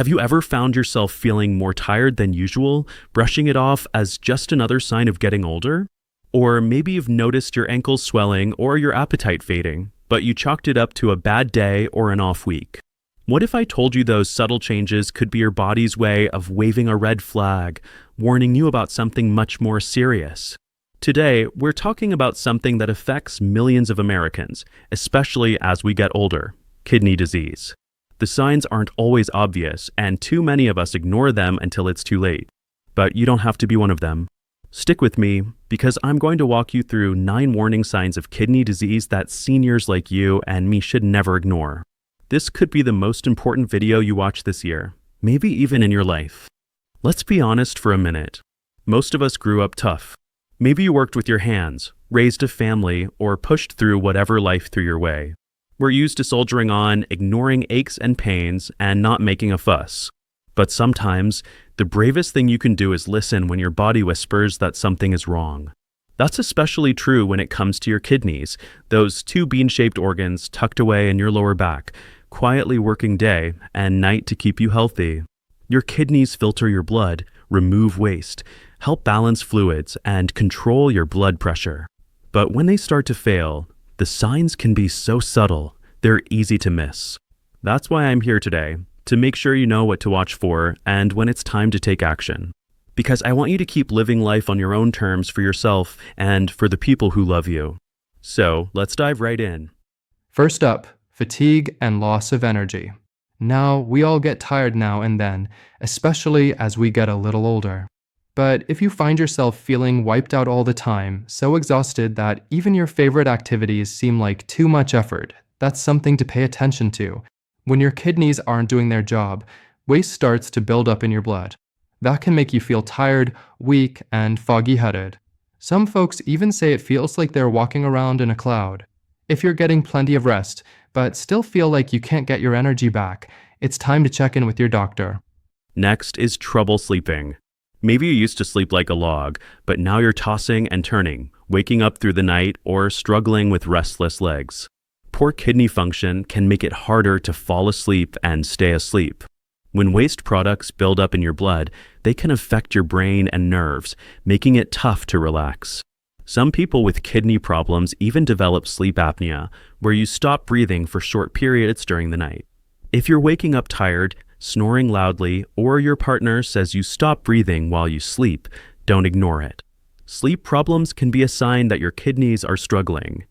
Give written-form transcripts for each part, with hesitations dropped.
Have you ever found yourself feeling more tired than usual, brushing it off as just another sign of getting older? Or maybe you've noticed your ankles swelling or your appetite fading, but you chalked it up to a bad day or an off week. What if I told you those subtle changes could be your body's way of waving a red flag, warning you about something much more serious? Today, we're talking about something that affects millions of Americans, especially as we get older: kidney disease. The signs aren't always obvious, and too many of us ignore them until it's too late. But you don't have to be one of them. Stick with me, because I'm going to walk you through 9 warning signs of kidney disease that seniors like you and me should never ignore. This could be the most important video you watch this year, maybe even in your life. Let's be honest for a minute. Most of us grew up tough. Maybe you worked with your hands, raised a family, or pushed through whatever life threw your way. We're used to soldiering on, ignoring aches and pains, and not making a fuss. But sometimes, the bravest thing you can do is listen when your body whispers that something is wrong. That's especially true when it comes to your kidneys, those 2 bean-shaped organs tucked away in your lower back, quietly working day and night to keep you healthy. Your kidneys filter your blood, remove waste, help balance fluids, and control your blood pressure. But when they start to fail, the signs can be so subtle, they're easy to miss. That's why I'm here today, to make sure you know what to watch for and when it's time to take action. Because I want you to keep living life on your own terms for yourself and for the people who love you. So let's dive right in. First up, fatigue and loss of energy. Now, we all get tired now and then, especially as we get a little older. But if you find yourself feeling wiped out all the time, so exhausted that even your favorite activities seem like too much effort, that's something to pay attention to. When your kidneys aren't doing their job, waste starts to build up in your blood. That can make you feel tired, weak, and foggy-headed. Some folks even say it feels like they're walking around in a cloud. If you're getting plenty of rest, but still feel like you can't get your energy back, it's time to check in with your doctor. Next is trouble sleeping. Maybe you used to sleep like a log, but now you're tossing and turning, waking up through the night, or struggling with restless legs. Poor kidney function can make it harder to fall asleep and stay asleep. When waste products build up in your blood, they can affect your brain and nerves, making it tough to relax. Some people with kidney problems even develop sleep apnea, where you stop breathing for short periods during the night. If you're waking up tired, snoring loudly, or your partner says you stop breathing while you sleep, don't ignore it. Sleep problems can be a sign that your kidneys are struggling.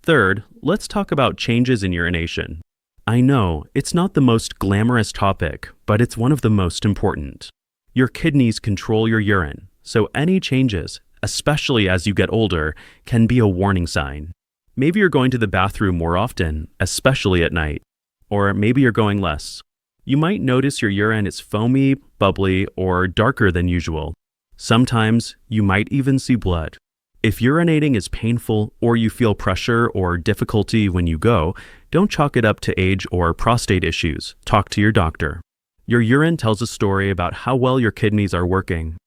Third, let's talk about changes in urination. I know, it's not the most glamorous topic, but it's one of the most important. Your kidneys control your urine, so any changes, especially as you get older, can be a warning sign. Maybe you're going to the bathroom more often, especially at night. Or maybe you're going less. You might notice your urine is foamy, bubbly, or darker than usual. Sometimes you might even see blood. If urinating is painful or you feel pressure or difficulty when you go, don't chalk it up to age or prostate issues. Talk to your doctor. Your urine tells a story about how well your kidneys are working.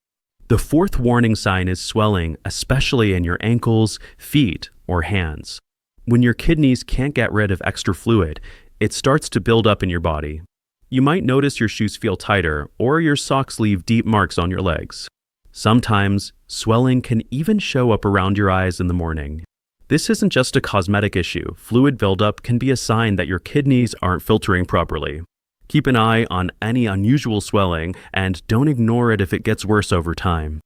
The 4th warning sign is swelling, especially in your ankles, feet, or hands. When your kidneys can't get rid of extra fluid, it starts to build up in your body. You might notice your shoes feel tighter or your socks leave deep marks on your legs. Sometimes, swelling can even show up around your eyes in the morning. This isn't just a cosmetic issue. Fluid buildup can be a sign that your kidneys aren't filtering properly. Keep an eye on any unusual swelling and don't ignore it if it gets worse over time.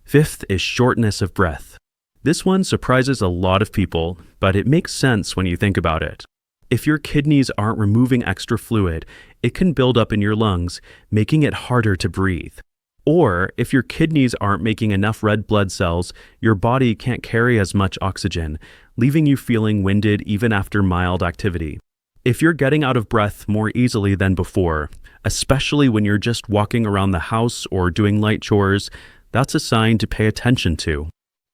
5th is shortness of breath. This one surprises a lot of people, but it makes sense when you think about it. If your kidneys aren't removing extra fluid, it can build up in your lungs, making it harder to breathe. Or if your kidneys aren't making enough red blood cells, your body can't carry as much oxygen, leaving you feeling winded even after mild activity. If you're getting out of breath more easily than before, especially when you're just walking around the house or doing light chores, that's a sign to pay attention to.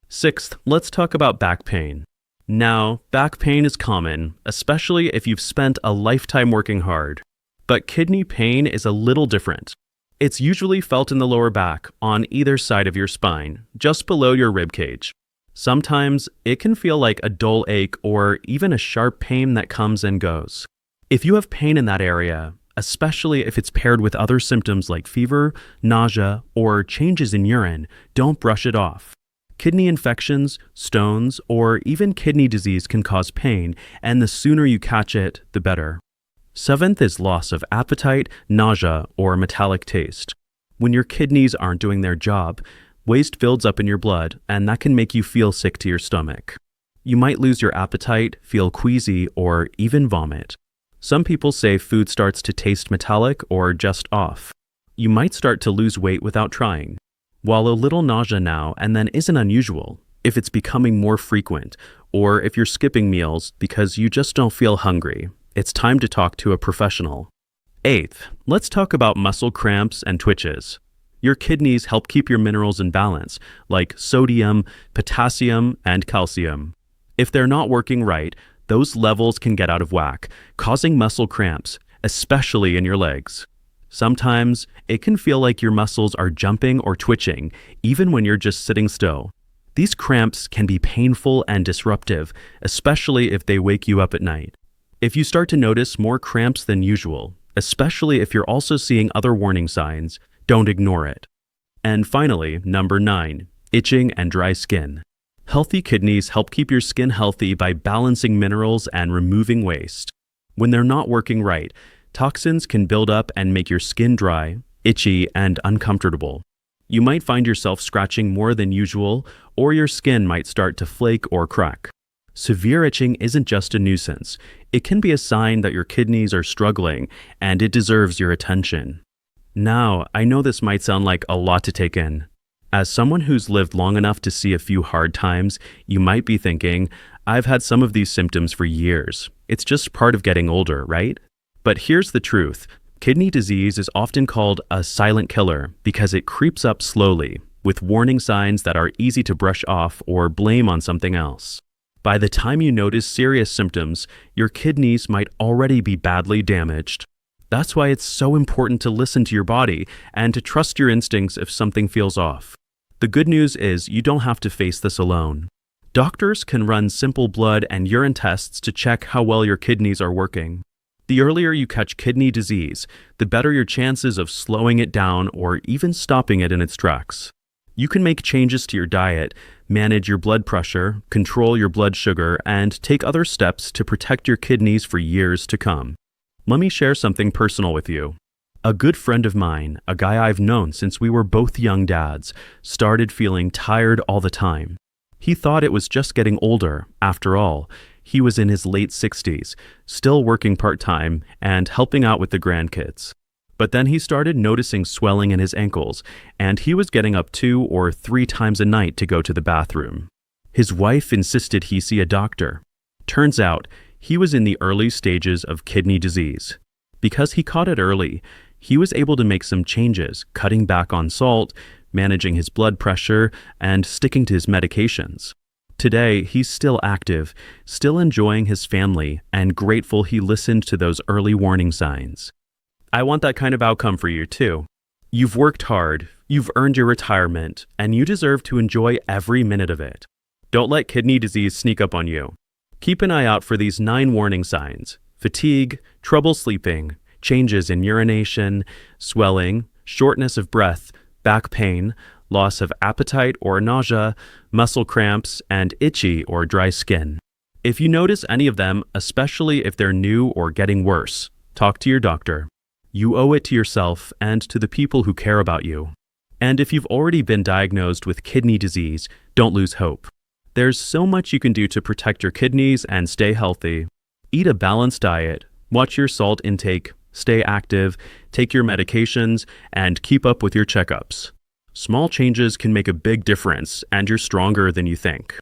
6th, let's talk about back pain. Now, back pain is common, especially if you've spent a lifetime working hard. But kidney pain is a little different. It's usually felt in the lower back, on either side of your spine, just below your rib cage. Sometimes it can feel like a dull ache or even a sharp pain that comes and goes. If you have pain in that area, especially if it's paired with other symptoms like fever, nausea, or changes in urine. Don't brush it off. Kidney infections, stones, or even kidney disease can cause pain, and the sooner you catch it, the better. Seventh is loss of appetite, nausea, or metallic taste. When your kidneys aren't doing their job, waste builds up in your blood, and that can make you feel sick to your stomach. You might lose your appetite, feel queasy, or even vomit. Some people say food starts to taste metallic or just off. You might start to lose weight without trying. While a little nausea now and then isn't unusual, if it's becoming more frequent, or if you're skipping meals because you just don't feel hungry, it's time to talk to a professional. Eighth, let's talk about muscle cramps and twitches. Your kidneys help keep your minerals in balance, like sodium, potassium, and calcium. If they're not working right, those levels can get out of whack, causing muscle cramps, especially in your legs. Sometimes, it can feel like your muscles are jumping or twitching, even when you're just sitting still. These cramps can be painful and disruptive, especially if they wake you up at night. If you start to notice more cramps than usual, especially if you're also seeing other warning signs, don't ignore it. And finally, number 9, itching and dry skin. Healthy kidneys help keep your skin healthy by balancing minerals and removing waste. When they're not working right, toxins can build up and make your skin dry, itchy, and uncomfortable. You might find yourself scratching more than usual, or your skin might start to flake or crack. Severe itching isn't just a nuisance. It can be a sign that your kidneys are struggling, and it deserves your attention. Now, I know this might sound like a lot to take in. As someone who's lived long enough to see a few hard times, you might be thinking, I've had some of these symptoms for years. It's just part of getting older, right? But here's the truth. Kidney disease is often called a silent killer because it creeps up slowly, with warning signs that are easy to brush off or blame on something else. By the time you notice serious symptoms, your kidneys might already be badly damaged. That's why it's so important to listen to your body and to trust your instincts if something feels off. The good news is you don't have to face this alone. Doctors can run simple blood and urine tests to check how well your kidneys are working. The earlier you catch kidney disease, the better your chances of slowing it down or even stopping it in its tracks. You can make changes to your diet, manage your blood pressure, control your blood sugar, and take other steps to protect your kidneys for years to come. Let me share something personal with you. A good friend of mine, a guy I've known since we were both young dads, started feeling tired all the time. He thought it was just getting older. After all, he was in his late 60s, still working part-time and helping out with the grandkids. But then he started noticing swelling in his ankles, and he was getting up 2 or 3 times a night to go to the bathroom. His wife insisted he see a doctor. Turns out, he was in the early stages of kidney disease. Because he caught it early, he was able to make some changes, cutting back on salt, managing his blood pressure, and sticking to his medications. Today, he's still active, still enjoying his family, and grateful he listened to those early warning signs. I want that kind of outcome for you, too. You've worked hard, you've earned your retirement, and you deserve to enjoy every minute of it. Don't let kidney disease sneak up on you. Keep an eye out for these 9 warning signs: fatigue, trouble sleeping, changes in urination, swelling, shortness of breath, back pain, loss of appetite or nausea, muscle cramps, and itchy or dry skin. If you notice any of them, especially if they're new or getting worse, talk to your doctor. You owe it to yourself and to the people who care about you. And if you've already been diagnosed with kidney disease, don't lose hope. There's so much you can do to protect your kidneys and stay healthy. Eat a balanced diet, watch your salt intake, stay active, take your medications, and keep up with your checkups. Small changes can make a big difference, and you're stronger than you think.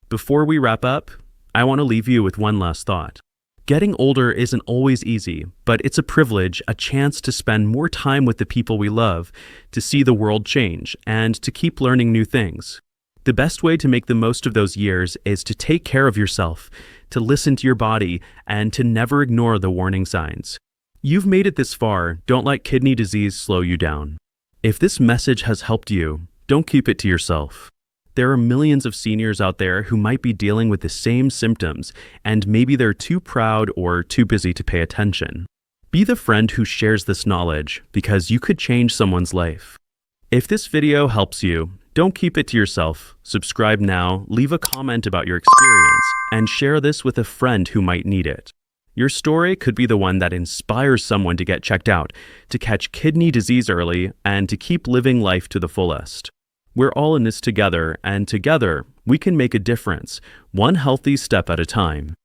Before we wrap up, I want to leave you with one last thought. Getting older isn't always easy, but it's a privilege, a chance to spend more time with the people we love, to see the world change, and to keep learning new things. The best way to make the most of those years is to take care of yourself, to listen to your body, and to never ignore the warning signs. You've made it this far. Don't let kidney disease slow you down. If this message has helped you, don't keep it to yourself. There are millions of seniors out there who might be dealing with the same symptoms, and maybe they're too proud or too busy to pay attention. Be the friend who shares this knowledge because you could change someone's life. If this video helps you, don't keep it to yourself. Subscribe now, leave a comment about your experience, and share this with a friend who might need it. Your story could be the one that inspires someone to get checked out, to catch kidney disease early, and to keep living life to the fullest. We're all in this together, and together, we can make a difference, one healthy step at a time.